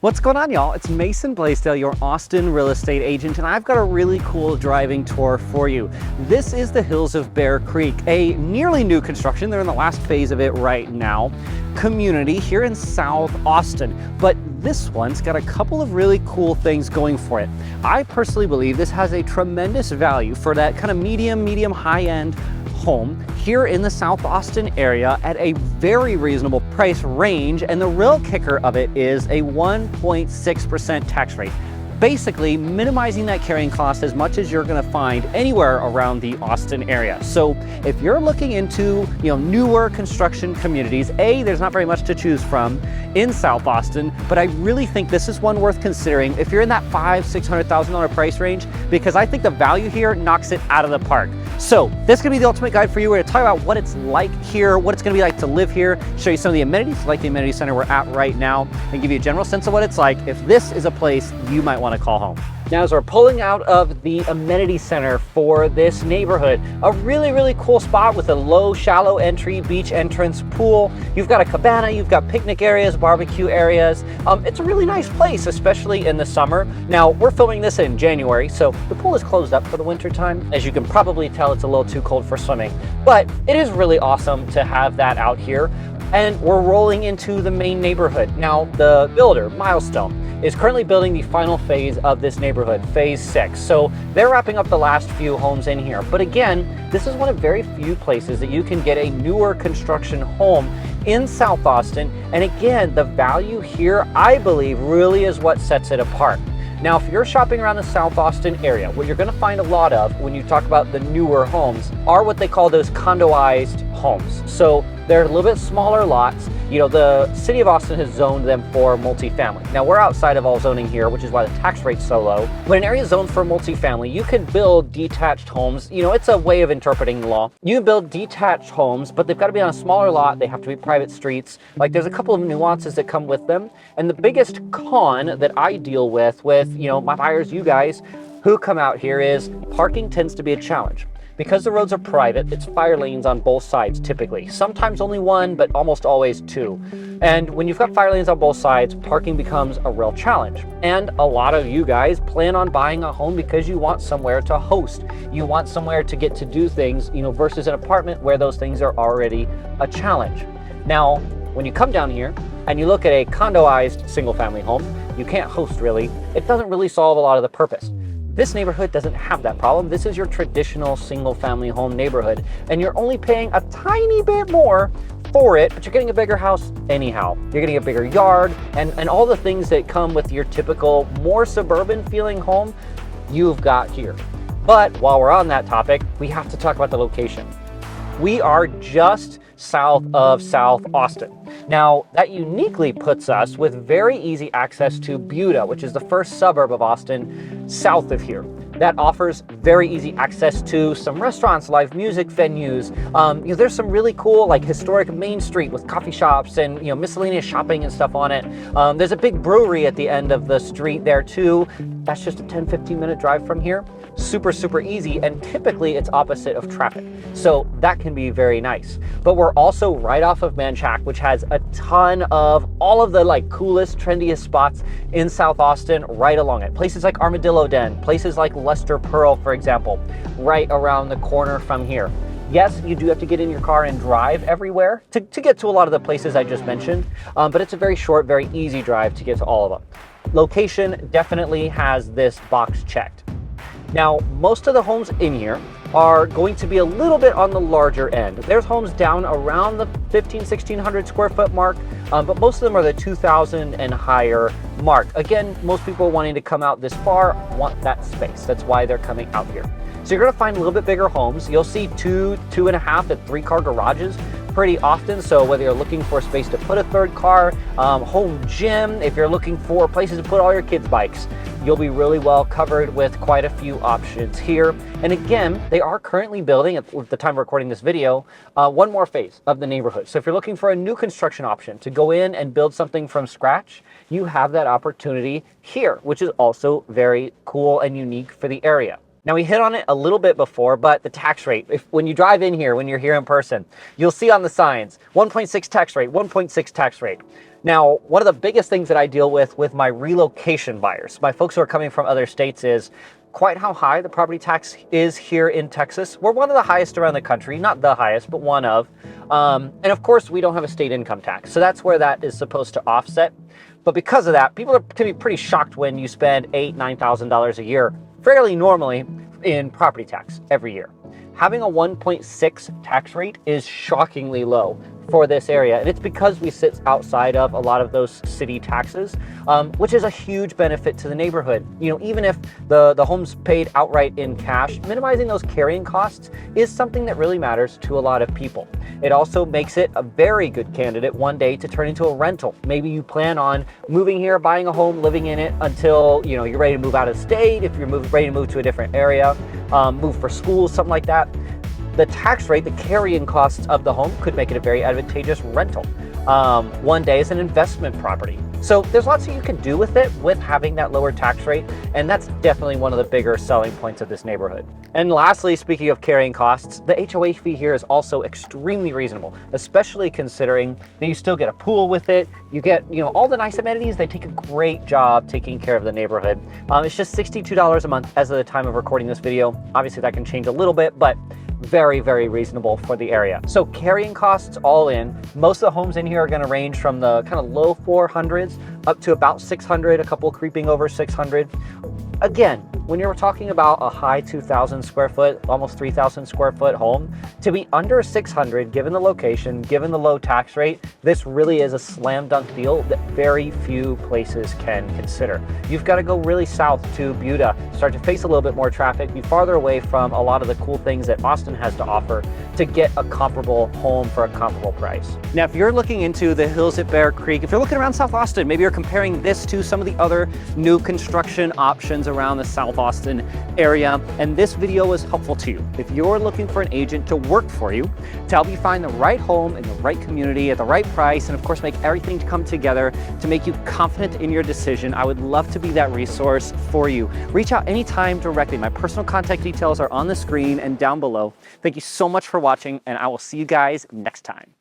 What's going on, y'all? It's Mason Bleasdell, your Austin real estate agent, and I've got a really cool driving tour for you. This is the Hills of Bear Creek, a nearly new construction. They're in the last phase of it right now. Community here in South Austin, but this one's got a couple of really cool things going for it. I personally believe this has a tremendous value for that kind of medium high-end home here in the South Austin area at a very reasonable price range, and the real kicker of it is a 1.6% tax rate, basically minimizing that carrying cost as much as you're going to find anywhere around the Austin area. So if you're looking into newer construction communities, there's not very much to choose from in South Austin, but I really think this is one worth considering if you're in that $500,000–$600,000 price range, because I think the value here knocks it out of the park. So this is going to be the ultimate guide for you. We're going to talk about what it's like here, what it's going to be like to live here, show you some of the amenities like the amenity center we're at right now, and give you a general sense of what it's like if this is a place you might want to call home. Now, as we're pulling out of the amenity center for this neighborhood, a really cool spot with a low, shallow entry, beach entrance, pool. You've got a cabana, you've got picnic areas, barbecue areas. It's a really nice place, especially in the summer. Now, we're filming this in January, so the pool is closed up for the winter time. As you can probably tell, it's a little too cold for swimming, but it is really awesome to have that out here. And we're rolling into the main neighborhood. Now, the builder, Milestone, is currently building the final phase of this neighborhood, phase 6. So they're wrapping up the last few homes in here. But again, this is one of very few places that you can get a newer construction home in South Austin. And again, the value here, I believe, really is what sets it apart. Now, if you're shopping around the South Austin area, what you're going to find a lot of when you talk about the newer homes are what they call those condoized homes. So they're a little bit smaller lots. The city of Austin has zoned them for multifamily. Now, we're outside of all zoning here, which is why the tax rate's so low. When an area is zoned for multifamily, you can build detached homes. It's a way of interpreting the law. You can build detached homes, but they've got to be on a smaller lot. They have to be private streets. Like, there's a couple of nuances that come with them. And the biggest con that I deal with my buyers, you guys who come out here, is parking tends to be a challenge. Because the roads are private, it's fire lanes on both sides typically. Sometimes only one, but almost always two. And when you've got fire lanes on both sides, parking becomes a real challenge. And a lot of you guys plan on buying a home because you want somewhere to host. You want somewhere to get to do things, versus an apartment where those things are already a challenge. Now, when you come down here and you look at a condoized single family home, you can't host really. It doesn't really solve a lot of the purpose. This neighborhood doesn't have that problem. This is your traditional single family home neighborhood, and you're only paying a tiny bit more for it, but you're getting a bigger house anyhow. You're getting a bigger yard and all the things that come with your typical more suburban feeling home you've got here. But while we're on that topic, we have to talk about the location. We are just south of South Austin. Now, that uniquely puts us with very easy access to Buda, which is the first suburb of Austin south of here. That offers very easy access to some restaurants, live music venues. There's some really cool, like, historic Main Street with coffee shops and miscellaneous shopping and stuff on it. There's a big brewery at the end of the street there too. That's just a 10–15 minute drive from here. Super easy, and typically it's opposite of traffic, so that can be very nice. But we're also right off of Manchac, which has a ton of all of the coolest, trendiest spots in South Austin right along it. Places like Armadillo Den, places like Lester Pearl, for example, right around the corner from here. Yes, you do have to get in your car and drive everywhere to get to a lot of the places I just mentioned, but it's a very short, very easy drive to get to all of them. Location definitely has this box checked. Now, most of the homes in here are going to be a little bit on the larger end. There's homes down around the 1,500–1,600 square foot mark, but most of them are the 2,000 and higher mark. Again, most people wanting to come out this far want that space. That's why they're coming out here. So you're gonna find a little bit bigger homes. You'll see 2, 2.5, and 3-car garages pretty often. So whether you're looking for a space to put a third car, home gym, if you're looking for places to put all your kids' bikes, you'll be really well covered with quite a few options here. And again, they are currently building, at the time of recording this video, one more phase of the neighborhood. So if you're looking for a new construction option to go in and build something from scratch, you have that opportunity here, which is also very cool and unique for the area. Now we hit on it a little bit before, but the tax rate, when you drive in here, when you're here in person, you'll see on the signs, 1.6 tax rate, 1.6 tax rate. Now, one of the biggest things that I deal with my relocation buyers, my folks who are coming from other states, is quite how high the property tax is here in Texas. We're one of the highest around the country, not the highest, but one of. And of course, we don't have a state income tax. So that's where that is supposed to offset. But because of that, people can be pretty shocked when you spend $8,000, $9,000 a year fairly normally in property tax every year. Having a 1.6 tax rate is shockingly low for this area. And it's because we sit outside of a lot of those city taxes, which is a huge benefit to the neighborhood. You know, even if the home's paid outright in cash, minimizing those carrying costs is something that really matters to a lot of people. It also makes it a very good candidate one day to turn into a rental. Maybe you plan on moving here, buying a home, living in it until, you know, you're ready to move out of state, if you're ready to move to a different area, move for school, something like that. The tax rate, the carrying costs of the home could make it a very advantageous rental. One day as an investment property. So there's lots that you can do with it with having that lower tax rate, and that's definitely one of the bigger selling points of this neighborhood. And lastly, speaking of carrying costs, the HOA fee here is also extremely reasonable, especially considering that you still get a pool with it. You get, you know, all the nice amenities. They take a great job taking care of the neighborhood. It's just $62 a month as of the time of recording this video. Obviously that can change a little bit, but very, very reasonable for the area. So carrying costs all in, most of the homes in here are going to range from the kind of low 400s up to about 600, a couple creeping over 600. Again, when you're talking about a high 2,000 square foot, almost 3,000 square foot home, to be under 600, given the location, given the low tax rate, this really is a slam dunk deal that very few places can consider. You've got to go really south to Buda, start to face a little bit more traffic, be farther away from a lot of the cool things that Austin has to offer to get a comparable home for a comparable price. Now, if you're looking into the hills at Bear Creek, if you're looking around South Austin, maybe you're comparing this to some of the other new construction options around the South Austin area, and this video was helpful to you. If you're looking for an agent to work for you, to help you find the right home in the right community at the right price, and of course make everything come together to make you confident in your decision, I would love to be that resource for you. Reach out anytime directly. My personal contact details are on the screen and down below. Thank you so much for watching, and I will see you guys next time.